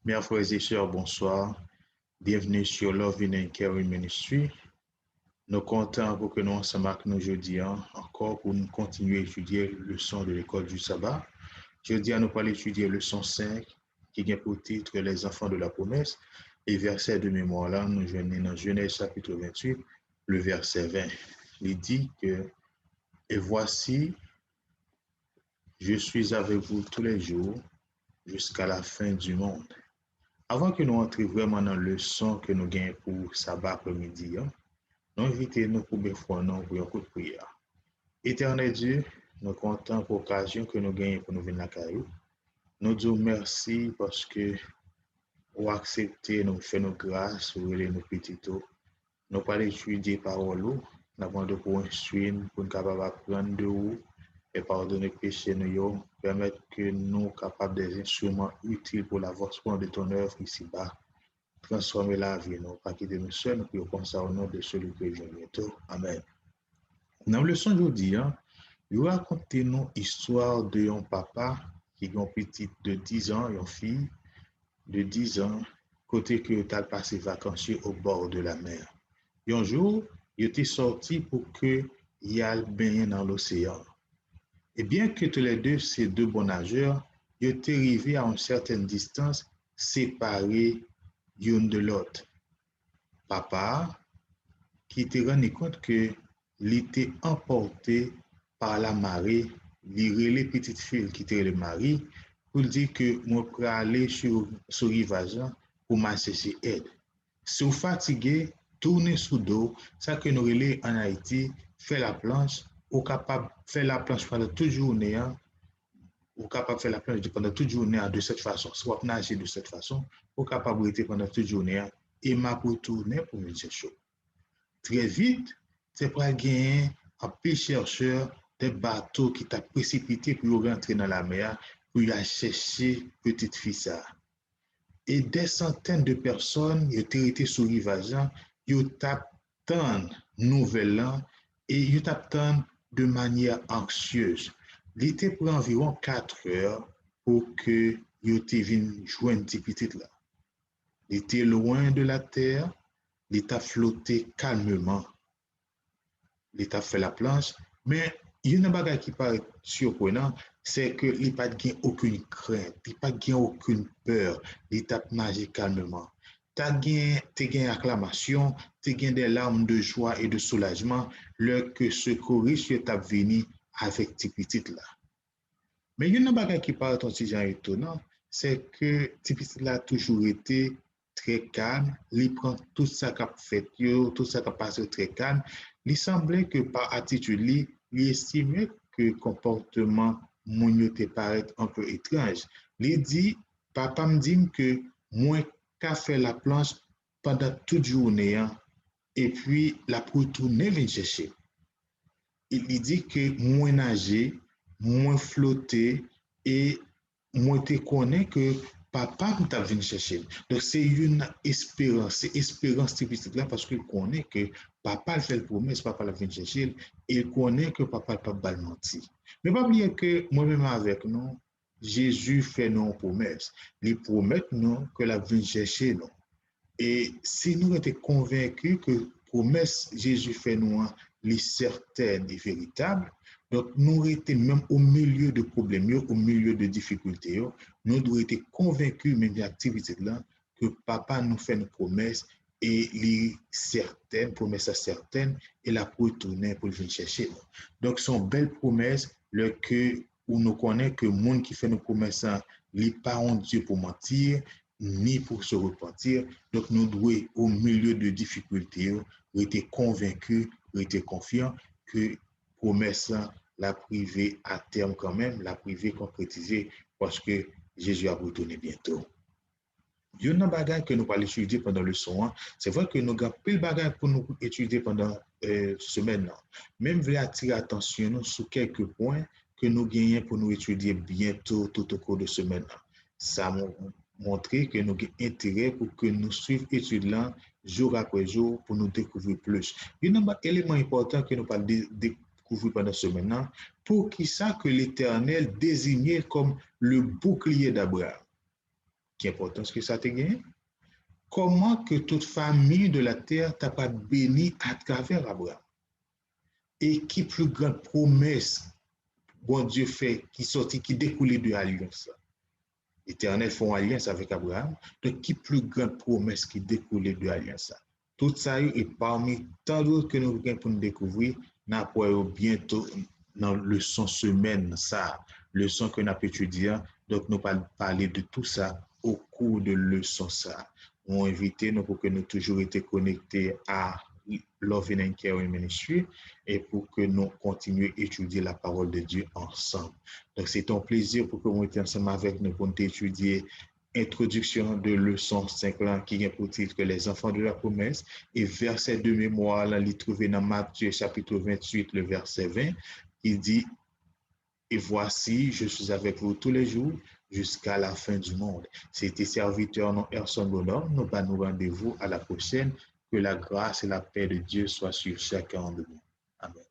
Mes frères et sœurs, bonsoir. Bienvenue sur Love in Encouragement Ministry. Nous comptons pour que nous ensemble avec nous aujourd'hui, encore pour nous continuer à étudier le leçon de l'école du sabbat. Jeudi, nous allons étudier le leçon 5 qui a pour titre Les enfants de la promesse. Et verset de mémoire là, nous venons dans Genèse chapitre 28, le verset 20. Il dit que « Et voici, je suis avec vous tous les jours jusqu'à la fin du monde. » Avant que nous entrions vraiment dans le leçon que nous gagnons pour sabbat après-midi, nous invitons nous pour fois non pour un coup de prière. Éternel Dieu, nous comptons pour l'occasion que nous gagnons pour nous venir à la caillou. Nous disons merci parce que vous acceptez nous faire nos grâces, vous voulez nos petits taux. Nous pas étudier parole, nous demandons pour instruire, pour nous capables d'apprendre de vous et pardonner péché nous, permettre que nous capables des instruments utiles pour l'avancement de ton œuvre ici-bas. Transformer la vie, non pas quitter nous seuls, nous prions comme ça au nom de celui qui vient bientôt. Amen. Dans le leçon aujourd'hui, nous racontons nous l'histoire de un papa qui a une petite de 10 ans, une fille de 10 ans, côté que tu as passé vacances au bord de la mer. Et un jour, il était sorti pour que il aille baigner dans l'océan. Et bien que tous les deux, ces deux bons nageurs, ils étaient arrivés à une certaine distance, séparés l'une de l'autre. Papa, qui était rendu compte que était emporté par la marée, il les petites filles qui étaient le mari, pour dire que moi peux aller sur ce rivage pour m'acheter aide. Si vous fatigué, tournez sous dos, ça que nous relais en Haïti, fait la planche, ou capable de faire la planche pendant toute journée, ou capable de faire la planche pendant toute journée de cette façon, soit nager de cette façon, ou capable de rester pendant toute journée, et m'a retourner pour me chercher. Très vite, c'est pour gagner un peu chercheur des bateaux qui t'a précipité pour rentrer dans la mer, pour y aller chercher petite fille ça. Et des centaines de personnes qui étaient sur le rivage, ils t'attendent nouvelle et ils t'attendent de manière anxieuse. Il était pour environ 4 heures pour que ils viennent joindre cette petite là. Il était loin de la terre, il t'a flotté calmement. L'État fait la planche, mais il y a une bagage qui paraît surprenant, c'est que l'État n'a aucune crainte, l'État n'a aucune peur, l'État nage calmement. Tu as acclamation, tu as des larmes de joie et de soulagement, le que secouriste est venu avec tes petites là. Mais il y a une bagage qui paraît aussi étonnant, c'est que tes petites là a toujours été très calme, il prend tout ça qu'a fait, tout ça qu'a passé très calme. Il semblait que par attitude, il estimait que le comportement mon te paraît un peu étrange. Il dit, papa me dit que moi qu'a fait la planche pendant toute journée et puis la retourner venir chercher. Il dit que moi nager, moi flotter et moi te connais que papa t'a venu chercher. Donc c'est une espérance, c'est espérance typique là parce qu'il connaît que papa fait le promesse, papa l'a venu chercher, et il connaît que papa n'a pas menti. Mais pas oublier que moi-même avec nous, Jésus fait nos promesses. Il promet nous que la venu chercher nous. Et si nous étions convaincus que promesse Jésus fait nous les certaines et véritables, donc nous étions même au milieu de problèmes, au milieu de difficultés, nous devons être convaincus même de l'activité là que papa nous fait une promesse et les certaines promesses certaines et la pour retourner pour venir chercher. Donc son belle promesse le que où nous connaissons que le monde qui fait nos promesses n'est pas en Dieu pour mentir ni pour se repentir. Donc, nous devons, au milieu de difficultés, être convaincus, être confiants que promesse la privée à terme quand même, la privée concrétisée parce que Jésus a retourné bientôt. Il y a une bagage que nous allons étudier pendant le son. C'est vrai que nous avons pile bagage pour nous étudier pendant semaine. Même je vais attirer attention sur quelques points que nous gagnons pour nous étudier bientôt tout au cours de semaine. Ça montrer que nous avons intérêt pour que nous suivions l'étude là jour après jour pour nous découvrir plus. Il y a un élément important que nous allons découvrir pendant ce semaine, pour qui ça que l'Éternel désignait comme le bouclier d'Abraham. Quelle importance que ça te gagne? Comment que toute famille de la terre t'a pas béni à travers Abraham? Et qui plus grande promesse, bon Dieu fait, qui sortit, qui découlait de l'alliance? L'Éternel font alliance avec Abraham. Donc, qui plus grande promesse qui découlait de l'alliance? Tout ça est parmi tant d'autres que nous avons pour nous découvrir, nous bientôt dans le leçon semaine, ça, leçon que nous avons étudié. Donc, nous allons parler de tout ça au cours de leçon ça. On invité nous pour que nous toujours été connectés à Love and Caring Ministry et pour que nous continuions à étudier la parole de Dieu ensemble. Donc, c'est un plaisir pour que vous étiez ensemble avec nous pour étudier introduction de leçon 5 là, qui est pour titre les enfants de la promesse et verset de mémoire là, il trouvé dans Matthieu chapitre 28, le verset 20, qui dit et voici, je suis avec vous tous les jours jusqu'à la fin du monde. C'était serviteur non Erson Bonhomme. Nous allons rendez-vous à la prochaine. Que la grâce et la paix de Dieu soient sur chacun de nous. Amen.